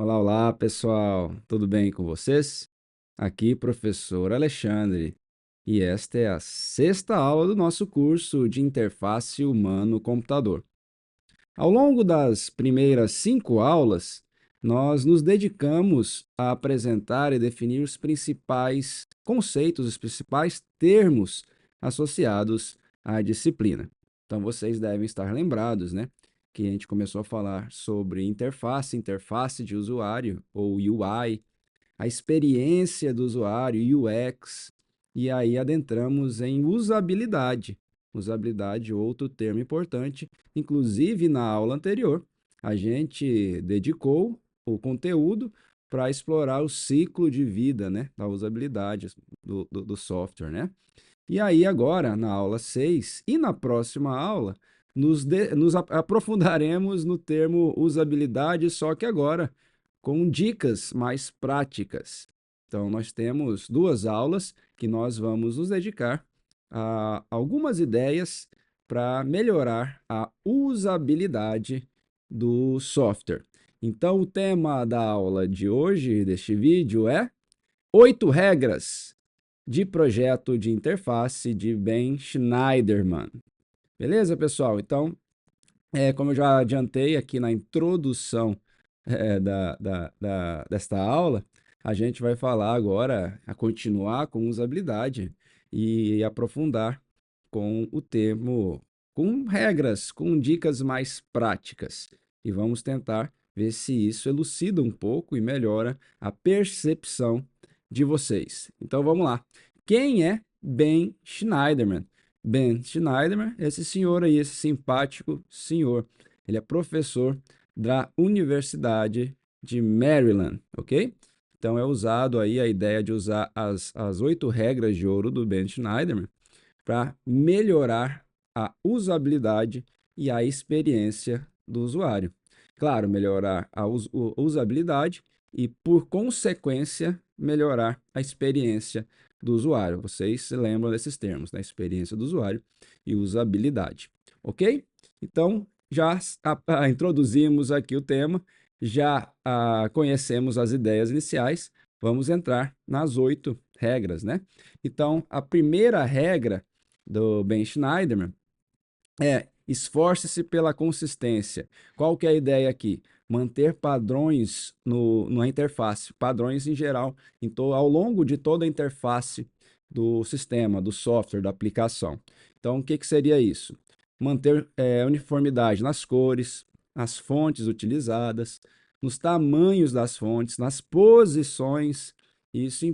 Olá, olá, pessoal. Tudo bem com vocês? Aqui, professor Alexandre. E esta é a sexta aula do nosso curso de interface humano-computador. Ao longo das primeiras 5 aulas, nós nos dedicamos a apresentar e definir os principais conceitos, os principais termos associados à disciplina. Então, vocês devem estar lembrados, né? Que a gente começou a falar sobre interface, interface de usuário, ou UI, a experiência do usuário, UX, e aí adentramos em usabilidade. Usabilidade, outro termo importante. Inclusive, na aula anterior, a gente dedicou o conteúdo para explorar o ciclo de vida, né, da usabilidade do software, né? E aí, agora, na aula 6 e na próxima aula, nos aprofundaremos no termo usabilidade, só que agora com dicas mais práticas. Então, nós temos 2 aulas que nós vamos nos dedicar a algumas ideias para melhorar a usabilidade do software. Então, o tema da aula de hoje, deste vídeo, é 8 regras de projeto de interface de Ben Schneiderman. Beleza, pessoal? Então, como eu já adiantei aqui na introdução desta aula, a gente vai falar agora, a continuar com usabilidade e aprofundar com o termo, com regras, com dicas mais práticas. E vamos tentar ver se isso elucida um pouco e melhora a percepção de vocês. Então vamos lá. Quem é Ben Schneiderman? Ben Schneiderman, esse senhor aí, esse simpático senhor. Ele é professor da Universidade de Maryland, ok? Então é usado aí a ideia de usar as 8 regras de ouro do Ben Schneiderman para melhorar a usabilidade e a experiência do usuário. Claro, melhorar a usabilidade e, por consequência, melhorar a experiência do usuário. Vocês se lembram desses termos, né? Experiência do usuário e usabilidade. Ok? Então, já introduzimos aqui o tema, já conhecemos as ideias iniciais, vamos entrar nas 8 regras, né? Então, a primeira regra do Ben Schneiderman é: esforce-se pela consistência. Qual que é a ideia aqui? Manter padrões na interface, padrões em geral, ao longo de toda a interface do sistema, do software, da aplicação. Então, o que, que seria isso? Manter uniformidade nas cores, nas fontes utilizadas, nos tamanhos das fontes, nas posições. Isso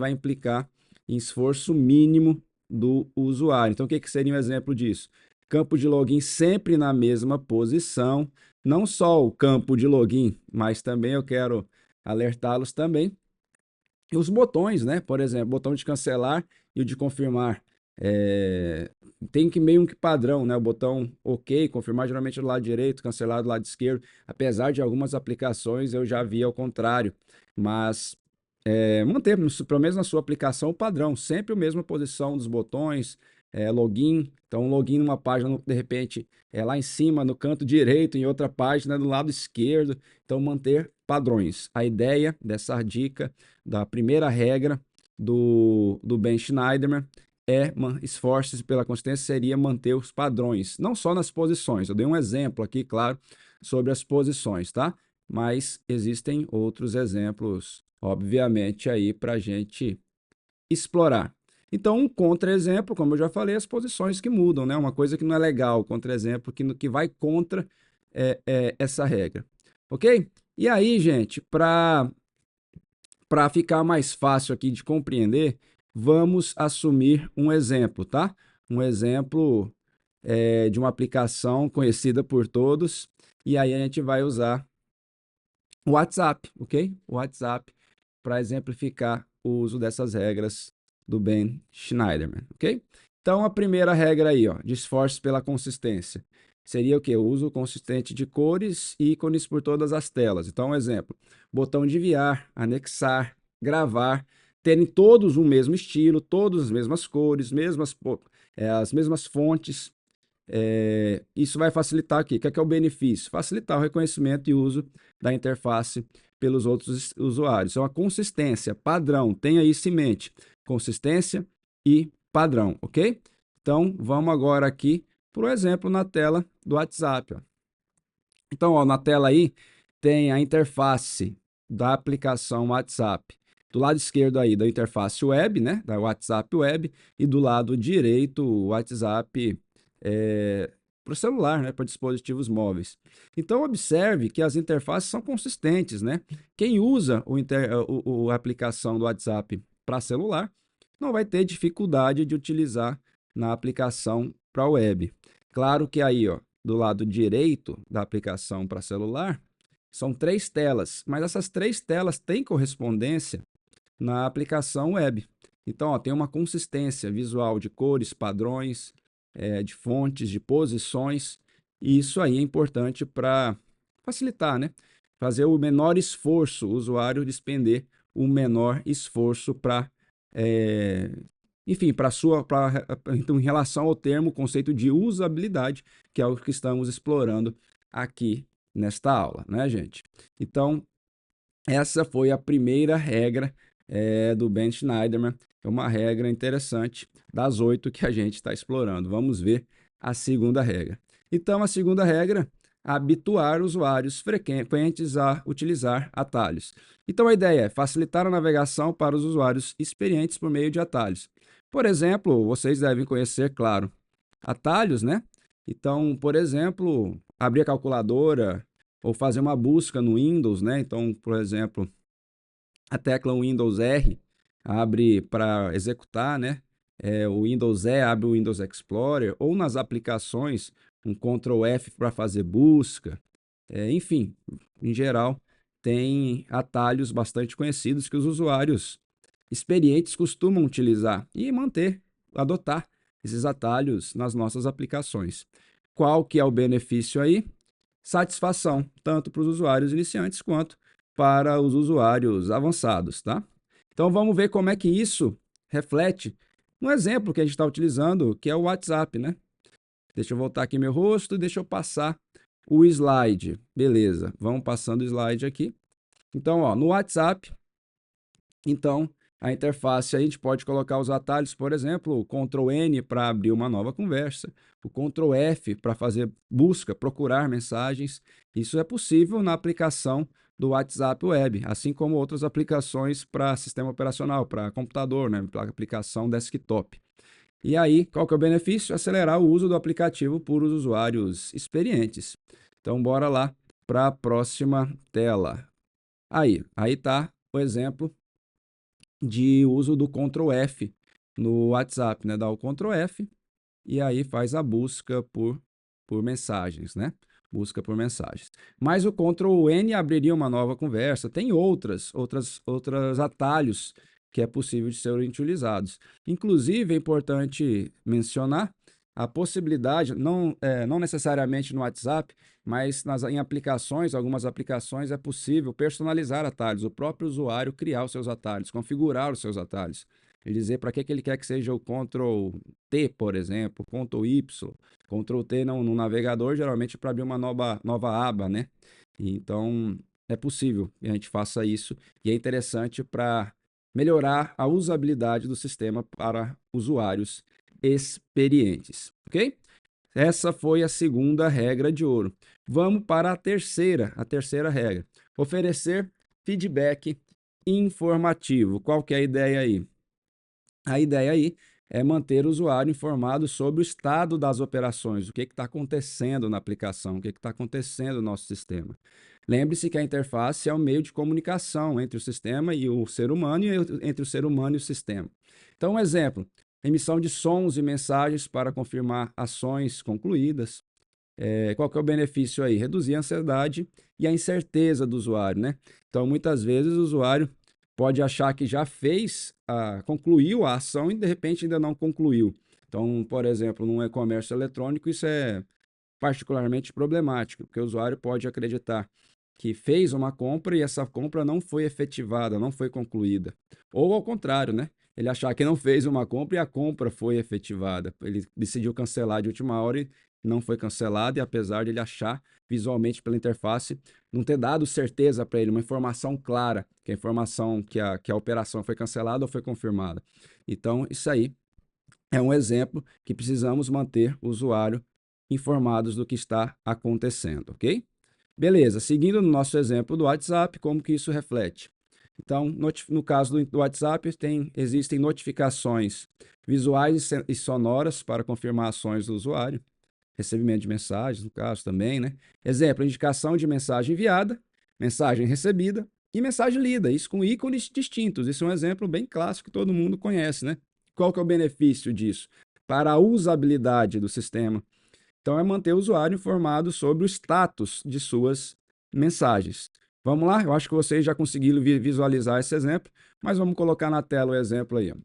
vai implicar em esforço mínimo do usuário. Então, o que, que seria um exemplo disso? Campo de login sempre na mesma posição, não só o campo de login, mas também eu quero alertá-los também. E os botões, né? Por exemplo, botão de cancelar e o de confirmar. Tem que meio que padrão, né? O botão OK, confirmar geralmente do lado direito, cancelar do lado esquerdo. Apesar de algumas aplicações eu já vi ao contrário. Mas manter, pelo menos na sua aplicação, o padrão, sempre a mesma posição dos botões, login. Então, login numa página, de repente, é lá em cima, no canto direito, em outra página, do lado esquerdo. Então, manter padrões. A ideia dessa dica, da primeira regra do Ben Schneiderman, esforce-se pela consistência, seria manter os padrões, não só nas posições. Eu dei um exemplo aqui, claro, sobre as posições, tá? Mas existem outros exemplos, obviamente, aí para a gente explorar. Então, um contra-exemplo, como eu já falei, as posições que mudam, né? Uma coisa que não é legal, contra-exemplo, que vai contra essa regra. Ok? E aí, gente, para ficar mais fácil aqui de compreender, vamos assumir um exemplo, tá? Um exemplo de uma aplicação conhecida por todos, e aí a gente vai usar o WhatsApp, ok? O WhatsApp para exemplificar o uso dessas regras do Ben Schneiderman, ok? Então, a primeira regra aí, ó, de esforço pela consistência, seria o quê? O uso consistente de cores e ícones por todas as telas. Então, um exemplo, botão de enviar, anexar, gravar, terem todos o mesmo estilo, todas as mesmas cores, as mesmas fontes, Isso vai facilitar aqui. O que é o benefício? Facilitar o reconhecimento e uso da interface pelos outros usuários. É uma consistência, padrão. Tenha isso em mente. Consistência e padrão, ok? Então, vamos agora aqui, por exemplo, na tela do WhatsApp. Ó. Então, ó, na tela aí tem a interface da aplicação WhatsApp. Do lado esquerdo aí da interface web, né, da WhatsApp web, e do lado direito o WhatsApp para o celular, né, para dispositivos móveis. Então, observe que as interfaces são consistentes, né? Quem usa a aplicação do WhatsApp para celular não vai ter dificuldade de utilizar na aplicação para web. Claro que aí, ó, do lado direito da aplicação para celular, são 3 telas, mas essas 3 telas têm correspondência na aplicação web. Então, ó, tem uma consistência visual de cores, padrões, de fontes, de posições, e isso aí é importante para facilitar, né? Fazer o menor esforço, o usuário despender o menor esforço para, enfim, então, em relação ao termo, conceito de usabilidade, que é o que estamos explorando aqui nesta aula, né, gente? Então, essa foi a primeira regra do Ben Schneiderman. É uma regra interessante das 8 que a gente está explorando. Vamos ver a segunda regra. Então, a segunda regra, habituar usuários frequentes a utilizar atalhos. Então, a ideia é facilitar a navegação para os usuários experientes por meio de atalhos. Por exemplo, vocês devem conhecer, claro, atalhos, né? Então, por exemplo, abrir a calculadora ou fazer uma busca no Windows, né? Então, por exemplo, a tecla Windows R abre para executar, né? O Windows E abre o Windows Explorer, ou nas aplicações, um Ctrl F para fazer busca. Enfim, em geral, tem atalhos bastante conhecidos que os usuários experientes costumam utilizar e adotar esses atalhos nas nossas aplicações. Qual que é o benefício aí? Satisfação, tanto para os usuários iniciantes quanto para os usuários avançados, tá? Então vamos ver como é que isso reflete no exemplo que a gente está utilizando, que é o WhatsApp, né? Deixa eu voltar aqui meu rosto e deixa eu passar o slide. Beleza, vamos passando o slide aqui. Então, ó, no WhatsApp, então, a interface a gente pode colocar os atalhos, por exemplo, o Ctrl N para abrir uma nova conversa, o Ctrl F para fazer busca, procurar mensagens. Isso é possível na aplicação do WhatsApp Web, assim como outras aplicações para sistema operacional, para computador, né, para aplicação desktop. E aí, qual que é o benefício? Acelerar o uso do aplicativo por os usuários experientes. Então, bora lá para a próxima tela. Aí está o exemplo de uso do Ctrl F no WhatsApp, né? Dá o Ctrl F e aí faz a busca por mensagens, né? Busca por mensagens. Mas o Ctrl N abriria uma nova conversa. Tem outros atalhos que é possível de serem utilizados. Inclusive, é importante mencionar a possibilidade, não necessariamente no WhatsApp, mas em aplicações, algumas aplicações é possível personalizar atalhos, o próprio usuário criar os seus atalhos, configurar os seus atalhos. Ele dizer para que ele quer que seja o Ctrl T, por exemplo, Ctrl Y, Ctrl T no navegador, geralmente para abrir uma nova aba, né? Então, é possível que a gente faça isso e é interessante para melhorar a usabilidade do sistema para usuários experientes, ok? Essa foi a segunda regra de ouro. Vamos para a terceira regra. Oferecer feedback informativo. Qual que é a ideia aí? A ideia aí é manter o usuário informado sobre o estado das operações, o que está acontecendo na aplicação, o que está acontecendo no nosso sistema. Lembre-se que a interface é um meio de comunicação entre o sistema e o ser humano e entre o ser humano e o sistema. Então, um exemplo, emissão de sons e mensagens para confirmar ações concluídas. Qual que é o benefício aí? Reduzir a ansiedade e a incerteza do usuário, né? Então, muitas vezes o usuário pode achar que já concluiu a ação e de repente ainda não concluiu. Então, por exemplo, num e-commerce eletrônico, isso é particularmente problemático, porque o usuário pode acreditar que fez uma compra e essa compra não foi efetivada, não foi concluída. Ou ao contrário, né? Ele achar que não fez uma compra e a compra foi efetivada. Ele decidiu cancelar de última hora não foi cancelado, e apesar de ele achar visualmente pela interface, não ter dado certeza para ele, uma informação clara, que a informação que a operação foi cancelada ou foi confirmada. Então, isso aí é um exemplo que precisamos manter o usuário informados do que está acontecendo, ok? Beleza, seguindo no nosso exemplo do WhatsApp, como que isso reflete? Então, no caso do WhatsApp, existem notificações visuais e sonoras para confirmações do usuário, recebimento de mensagens, no caso também, né? Exemplo, indicação de mensagem enviada, mensagem recebida e mensagem lida, isso com ícones distintos. Isso é um exemplo bem clássico que todo mundo conhece, né? Qual que é o benefício disso? Para a usabilidade do sistema. Então, é manter o usuário informado sobre o status de suas mensagens. Vamos lá? Eu acho que vocês já conseguiram visualizar esse exemplo, mas vamos colocar na tela o exemplo aí. Ó.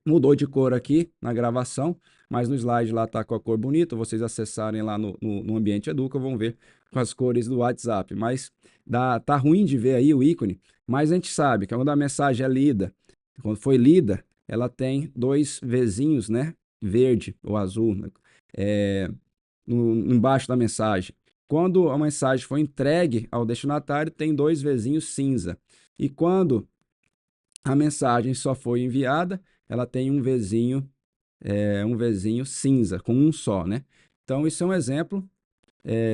Mudou de cor aqui na gravação, mas no slide lá está com a cor bonita. Vocês acessarem lá no Ambiente Educa, vão ver com as cores do WhatsApp. Mas tá ruim de ver aí o ícone, mas a gente sabe que quando a mensagem é lida, quando foi lida, ela tem dois Vzinhos, né? Verde ou azul, né? Embaixo da mensagem. Quando a mensagem foi entregue ao destinatário, tem dois Vzinhos cinza. E quando a mensagem só foi enviada, ela tem um Vzinho cinza, com um só, né? Então, isso é um exemplo.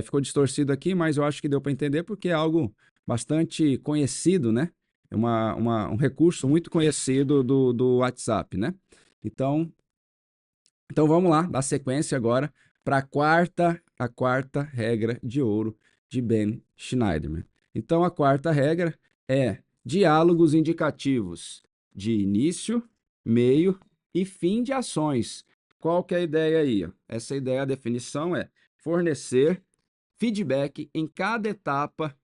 Ficou distorcido aqui, mas eu acho que deu para entender porque é algo bastante conhecido, né? É um recurso muito conhecido do WhatsApp, né? Então vamos lá, dar sequência agora para a quarta regra de ouro de Ben Schneiderman. Então a quarta regra é diálogos indicativos de início, meio e fim de ações. Qual que é a ideia aí? Essa ideia, a definição é fornecer feedback em cada etapa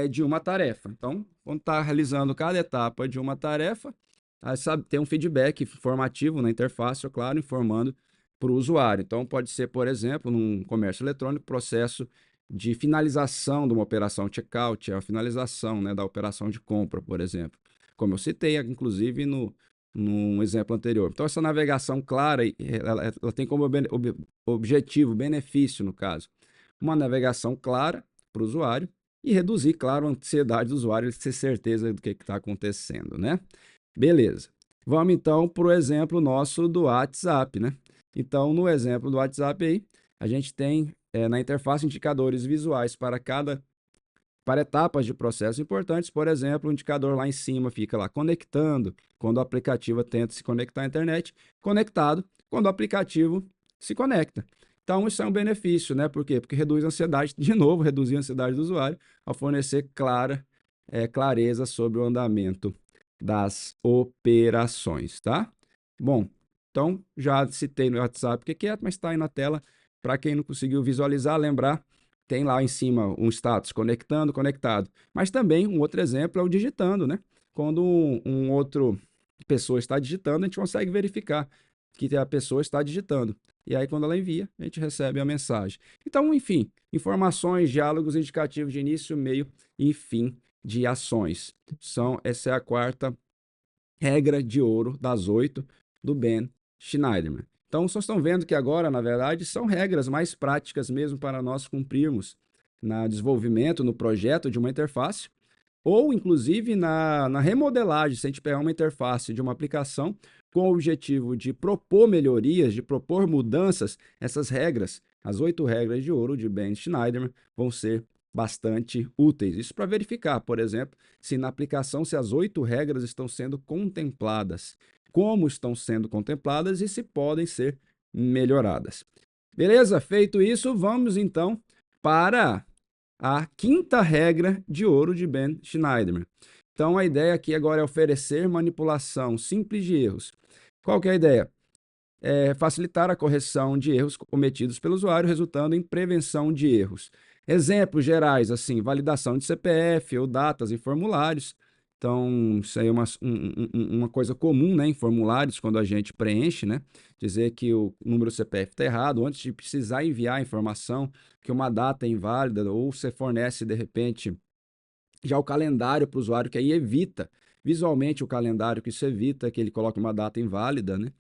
de uma tarefa. Então, quando está realizando cada etapa de uma tarefa, aí, sabe, tem um feedback informativo na interface, é claro, informando para o usuário. Então, pode ser, por exemplo, num comércio eletrônico, processo de finalização de uma operação checkout, a finalização, né, da operação de compra, por exemplo. Como eu citei, inclusive, num exemplo anterior. Então, essa navegação clara, ela tem como objetivo, benefício, no caso, uma navegação clara para o usuário, e reduzir, claro, a ansiedade do usuário, ele ter certeza do que está acontecendo, né? Beleza. Vamos então para o exemplo nosso do WhatsApp, né? Então, no exemplo do WhatsApp aí, a gente tem na interface indicadores visuais para etapas de processo importantes. Por exemplo, o indicador lá em cima fica lá conectando, quando o aplicativo tenta se conectar à internet, conectado, quando o aplicativo se conecta. Então, isso é um benefício, né? Por quê? Porque reduz a ansiedade, de novo, reduzir a ansiedade do usuário ao fornecer clareza sobre o andamento das operações, tá? Bom, então já citei no WhatsApp o que é, mas está aí na tela para quem não conseguiu visualizar, lembrar, tem lá em cima um status conectando, conectado. Mas também um outro exemplo é o digitando, né? Quando outro pessoa está digitando, a gente consegue verificar que a pessoa está digitando. E aí, quando ela envia, a gente recebe a mensagem. Então, enfim, informações, diálogos indicativos de início, meio e fim de ações. Essa é a quarta regra de ouro das 8 do Ben Schneiderman. Então, vocês estão vendo que agora, na verdade, são regras mais práticas mesmo para nós cumprirmos no desenvolvimento, no projeto de uma interface, ou inclusive na remodelagem, se a gente pegar uma interface de uma aplicação com o objetivo de propor melhorias, de propor mudanças, essas regras, as 8 regras de ouro de Ben Schneiderman, vão ser bastante úteis. Isso para verificar, por exemplo, se na aplicação se as 8 regras estão sendo contempladas, como estão sendo contempladas e se podem ser melhoradas. Beleza? Feito isso, vamos então para a quinta regra de ouro de Ben Schneiderman. Então, a ideia aqui agora é oferecer manipulação simples de erros. Qual que é a ideia? Facilitar a correção de erros cometidos pelo usuário, resultando em prevenção de erros. Exemplos gerais, assim, validação de CPF ou datas em formulários. Então, isso aí é uma coisa comum, né, em formulários, quando a gente preenche, né? Dizer que o número do CPF está errado, antes de precisar enviar a informação, que uma data é inválida, ou você fornece, de repente, já o calendário para o usuário, que aí evita visualmente o calendário, que isso evita que ele coloque uma data inválida, né?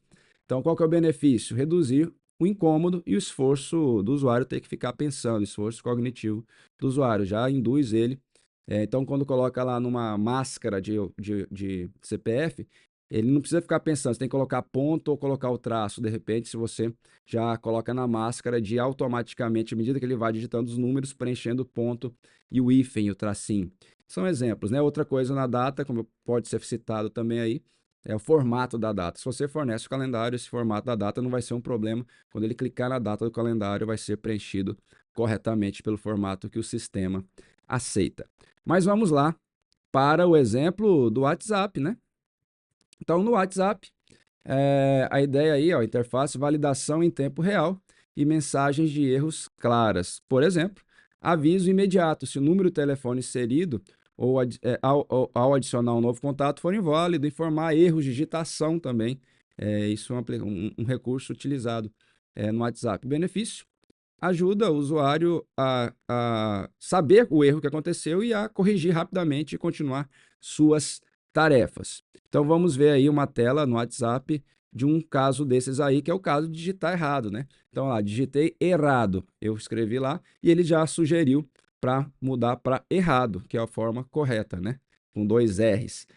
Então, qual que é o benefício? Reduzir o incômodo e o esforço do usuário ter que ficar pensando, esforço cognitivo do usuário, já induz ele. Então, quando coloca lá numa máscara de CPF, ele não precisa ficar pensando, você tem que colocar ponto ou colocar o traço, de repente, se você já coloca na máscara de automaticamente, à medida que ele vai digitando os números, preenchendo o ponto e o hífen, o tracinho. São exemplos, né? Outra coisa na data, como pode ser citado também aí, é o formato da data. Se você fornece o calendário, esse formato da data não vai ser um problema. Quando ele clicar na data do calendário, vai ser preenchido corretamente pelo formato que o sistema aceita. Mas vamos lá para o exemplo do WhatsApp, né? Então, no WhatsApp, a ideia aí, ó, interface, validação em tempo real e mensagens de erros claras. Por exemplo, aviso imediato se o número de telefone inserido ou ao adicionar um novo contato for inválido, informar erros de digitação também. Isso é um recurso utilizado no WhatsApp. Benefício: ajuda o usuário a saber o erro que aconteceu e a corrigir rapidamente e continuar suas tarefas. Então vamos ver aí uma tela no WhatsApp de um caso desses aí, que é o caso de digitar errado, né? Então lá, digitei errado, eu escrevi lá e ele já sugeriu para mudar para errado, que é a forma correta, né? Com 2 R's.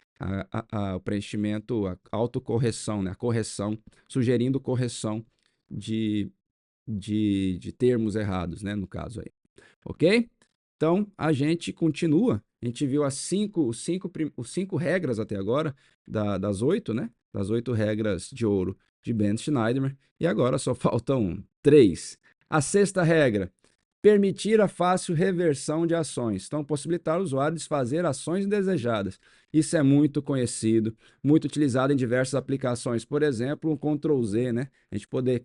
O preenchimento, a autocorreção, né? A correção, sugerindo correção de termos errados, né? No caso aí. Ok? Então, a gente continua. A gente viu os cinco regras até agora, das 8, né? Das 8 regras de ouro de Ben Schneiderman. E agora só faltam 3. A sexta regra: permitir a fácil reversão de ações. Então, possibilitar o usuário desfazer ações indesejadas. Isso é muito conhecido, muito utilizado em diversas aplicações. Por exemplo, um Ctrl+Z, né? A gente poder,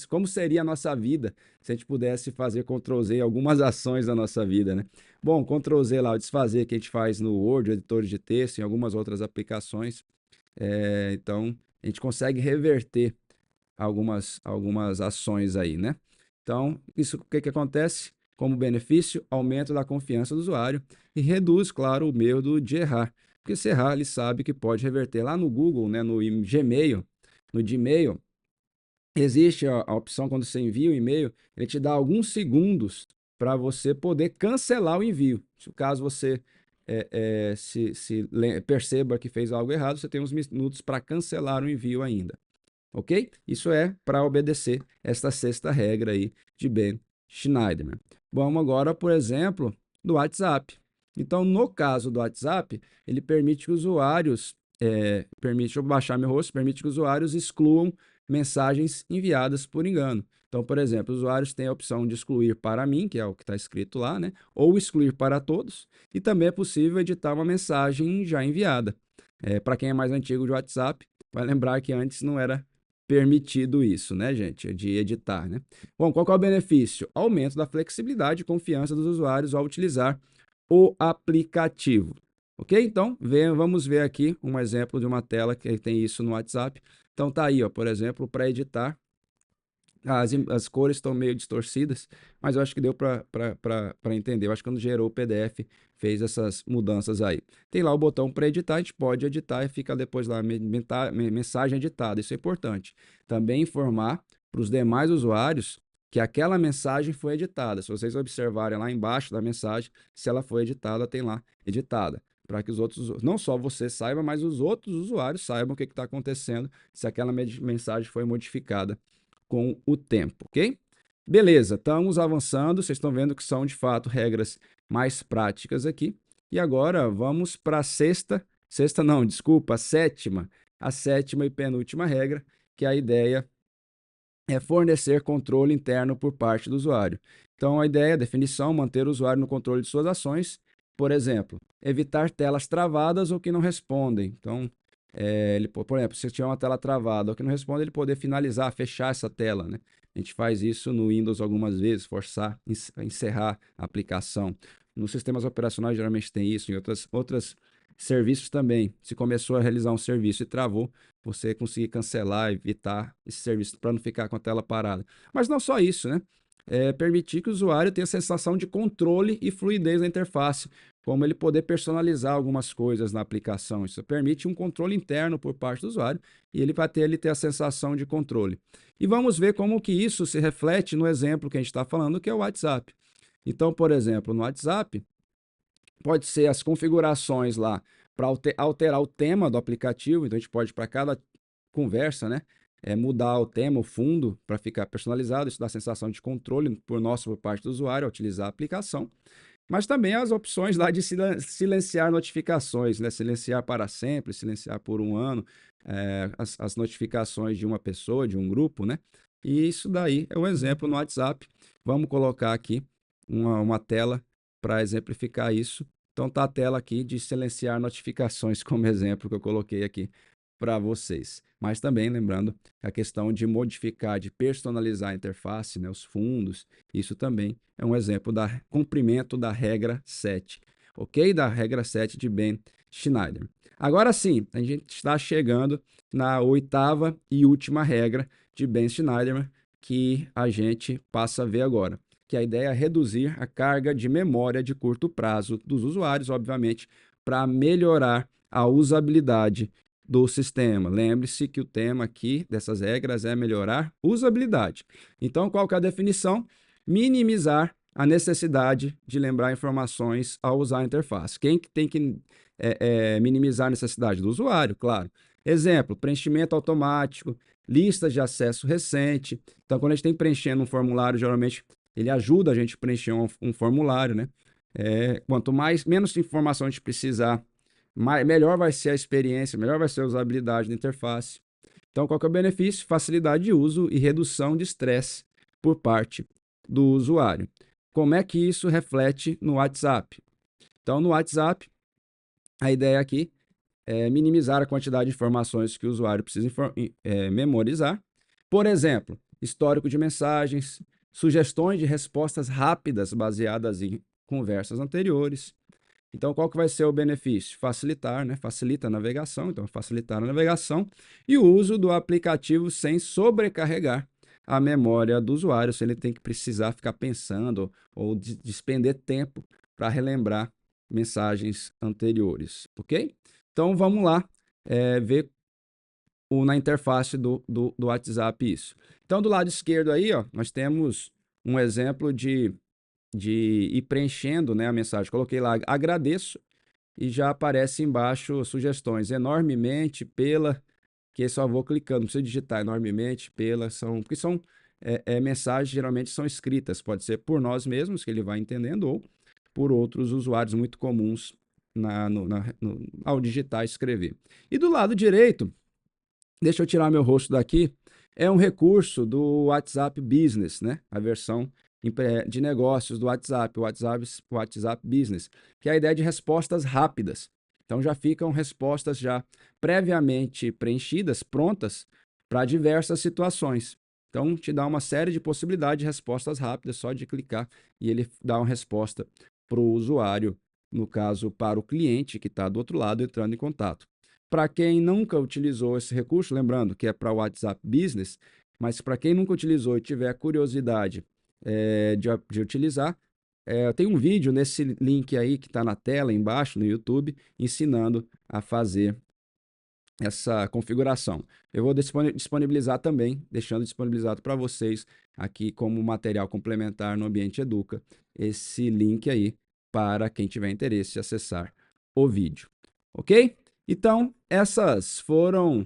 como seria a nossa vida se a gente pudesse fazer Ctrl+Z em algumas ações da nossa vida, né? Bom, Ctrl+Z lá, o desfazer que a gente faz no Word, editor de texto, em algumas outras aplicações. Então, a gente consegue reverter algumas ações aí, né? Então, isso o que acontece? Como benefício, aumento da confiança do usuário e reduz, claro, o medo de errar. Porque se errar, ele sabe que pode reverter. Lá no Google, né, no Gmail, existe a opção quando você envia o e-mail, ele te dá alguns segundos para você poder cancelar o envio. Se caso você perceba que fez algo errado, você tem uns minutos para cancelar o envio ainda. Ok? Isso é para obedecer esta sexta regra aí de Ben Schneiderman. Vamos agora, por exemplo, do WhatsApp. Então, no caso do WhatsApp, ele permite que usuários, deixa eu baixar meu rosto, permite que usuários excluam mensagens enviadas por engano. Então, por exemplo, os usuários têm a opção de excluir para mim, que é o que está escrito lá, né? Ou excluir para todos. E também é possível editar uma mensagem já enviada. Para quem é mais antigo de WhatsApp, vai lembrar que antes não era permitido isso, né, gente? De editar, né? Bom, qual que é o benefício? Aumento da flexibilidade e confiança dos usuários ao utilizar o aplicativo. Ok? Então, vamos ver aqui um exemplo de uma tela que tem isso no WhatsApp. Então, tá aí, ó, por exemplo, para editar. As cores estão meio distorcidas, mas eu acho que deu para entender. Eu acho que quando gerou o PDF, fez essas mudanças aí. Tem lá o botão para editar, a gente pode editar e fica depois lá mensagem editada. Isso é importante. Também informar para os demais usuários que aquela mensagem foi editada. Se vocês observarem lá embaixo da mensagem, se ela foi editada, tem lá editada. Para que os outros, não só você saiba, mas os outros usuários saibam o que está acontecendo, se aquela mensagem foi modificada com o tempo, ok? Beleza, estamos avançando, vocês estão vendo que são de fato regras mais práticas aqui. E agora vamos para a a sétima e penúltima regra, que a ideia é fornecer controle interno por parte do usuário. Então a ideia, a definição, manter o usuário no controle de suas ações, por exemplo, evitar telas travadas ou que não respondem. Então, por exemplo, se tiver uma tela travada ou que não responde, ele poder finalizar, fechar essa tela, né? A gente faz isso no Windows algumas vezes, forçar, encerrar a aplicação. Nos sistemas operacionais geralmente tem isso, em outros serviços também. Se começou a realizar um serviço e travou, você conseguir cancelar, evitar esse serviço para não ficar com a tela parada. Mas não só isso, né? permitir que o usuário tenha a sensação de controle e fluidez na interface, como ele poder personalizar algumas coisas na aplicação. Isso permite um controle interno por parte do usuário e ele vai ter a sensação de controle. E vamos ver como que isso se reflete no exemplo que a gente está falando, que é o WhatsApp. Então, por exemplo, no WhatsApp, pode ser as configurações lá para alterar o tema do aplicativo. Então, a gente pode, para cada conversa, né, mudar o tema, o fundo, para ficar personalizado. Isso dá a sensação de controle por parte do usuário ao utilizar a aplicação. Mas também as opções lá de silenciar notificações, né? Silenciar para sempre, silenciar por um ano, as notificações de uma pessoa, de um grupo, né? E isso daí é um exemplo no WhatsApp. Vamos colocar aqui uma tela para exemplificar isso. Então tá a tela aqui de silenciar notificações como exemplo que eu coloquei aqui para vocês. Mas também lembrando a questão de modificar, de personalizar a interface, né, os fundos, isso também é um exemplo do cumprimento da regra 7, ok? Da regra 7 de Ben Schneider. Agora sim, a gente está chegando na 8ª e última regra de Ben Schneider, que a gente passa a ver agora, que a ideia é reduzir a carga de memória de curto prazo dos usuários, obviamente, para melhorar a usabilidade do sistema. Lembre-se que o tema aqui dessas regras é melhorar usabilidade. Então, qual que é a definição? Minimizar a necessidade de lembrar informações ao usar a interface. Quem que tem que minimizar a necessidade? Do usuário, claro. Exemplo, preenchimento automático, listas de acesso recente. Então, quando a gente tem preenchendo um formulário, geralmente ele ajuda a gente a preencher um formulário, né? Quanto menos informação a gente precisar, melhor vai ser a experiência, melhor vai ser a usabilidade da interface. Então, qual que é o benefício? Facilidade de uso e redução de estresse por parte do usuário. Como é que isso reflete no WhatsApp? Então, no WhatsApp, a ideia aqui é minimizar a quantidade de informações que o usuário precisa memorizar. Por exemplo, histórico de mensagens, sugestões de respostas rápidas baseadas em conversas anteriores. Então, qual que vai ser o benefício? Facilitar, né? Facilita a navegação, então facilitar a navegação e o uso do aplicativo sem sobrecarregar a memória do usuário, se ele tem que precisar ficar pensando ou despender tempo para relembrar mensagens anteriores, ok? Então, vamos lá ver na interface do WhatsApp isso. Então, do lado esquerdo aí, ó, nós temos um exemplo de ir preenchendo, né, a mensagem. Coloquei lá, agradeço, e já aparece embaixo sugestões. Enormemente pela, que só vou clicando, não precisa digitar enormemente pela, porque são mensagens geralmente são escritas, pode ser por nós mesmos, que ele vai entendendo, ou por outros usuários muito comuns ao digitar e escrever. E do lado direito, deixa eu tirar meu rosto daqui, é um recurso do WhatsApp Business, né? A versão de negócios do WhatsApp, o WhatsApp Business, que é a ideia de respostas rápidas. Então já ficam respostas já previamente preenchidas, prontas para diversas situações. Então te dá uma série de possibilidades de respostas rápidas, só de clicar e ele dá uma resposta para o usuário, no caso para o cliente que está do outro lado entrando em contato. Para quem nunca utilizou esse recurso, lembrando que é para o WhatsApp Business, mas para quem nunca utilizou e tiver curiosidade de utilizar, tem um vídeo nesse link aí que está na tela embaixo no YouTube, ensinando a fazer essa configuração. Eu vou disponibilizar também, deixando disponibilizado para vocês aqui como material complementar no Ambiente Educa, esse link aí para quem tiver interesse em acessar o vídeo. Ok? Então, essas foram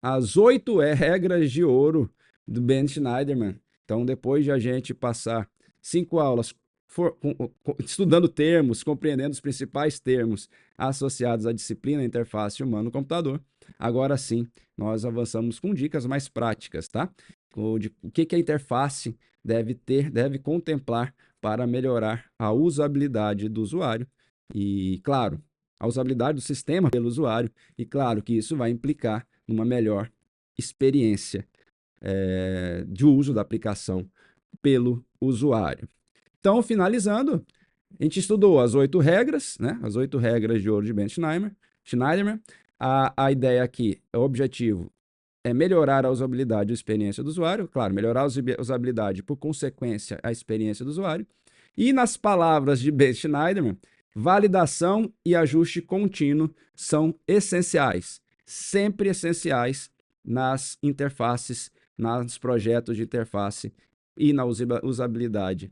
as 8 regras de ouro do Ben Schneiderman. Então, depois de a gente passar 5 aulas estudando termos, compreendendo os principais termos associados à disciplina interface humano-computador, agora sim, nós avançamos com dicas mais práticas, tá? O que a interface deve contemplar para melhorar a usabilidade do usuário e, claro, a usabilidade do sistema pelo usuário, e claro que isso vai implicar numa melhor experiência de uso da aplicação pelo usuário. Então, finalizando, a gente estudou as 8 regras, né? As 8 regras de ouro de Ben Schneiderman. A ideia aqui, o objetivo é melhorar a usabilidade e a experiência do usuário. Claro, melhorar a usabilidade, por consequência, a experiência do usuário. E nas palavras de Bert Schneiderman, validação e ajuste contínuo são essenciais, sempre essenciais nas interfaces, nos projetos de interface e na usabilidade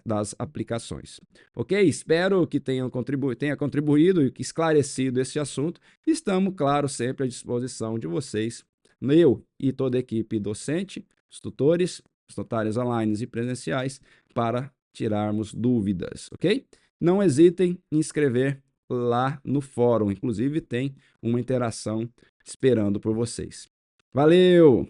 das aplicações. Ok? Espero que tenha contribuído e esclarecido esse assunto. Estamos, claro, sempre à disposição de vocês, eu e toda a equipe docente, os tutores, os tutários online e presenciais, para tirarmos dúvidas, ok? Não hesitem em escrever lá no fórum, inclusive tem uma interação esperando por vocês. Valeu!